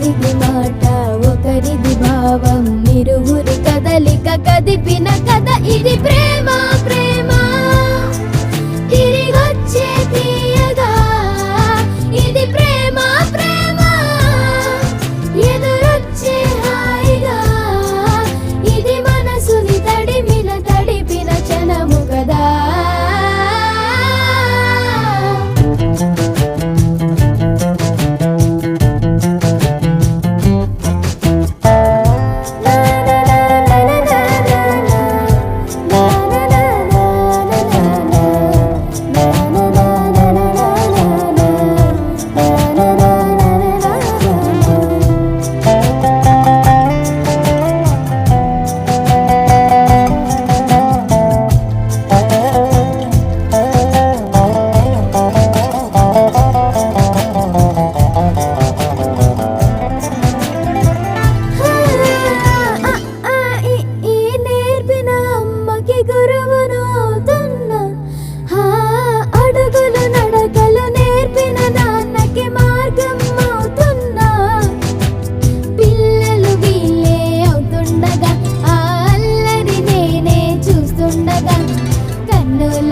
ఒకరిది మాట ఒకరిది భావం ఇరువురి కదలిక కదిపిన కథ ఇది ప్రేమ ప్రేమ తిరిగొచ్చే తీయగా ఇది ప్రేమ ప్రేమ ఎదురొచ్చే హాయిగా ఇది మనసుని తడిపిన క్షణము కదా అడుగులు నడకలు నేర్పిన నాన్నకి మార్గం అవుతున్నా పిల్లలు వీళ్ళే అవుతుండగా ఆ అల్లరి నేనే చూస్తుండగా కన్నుల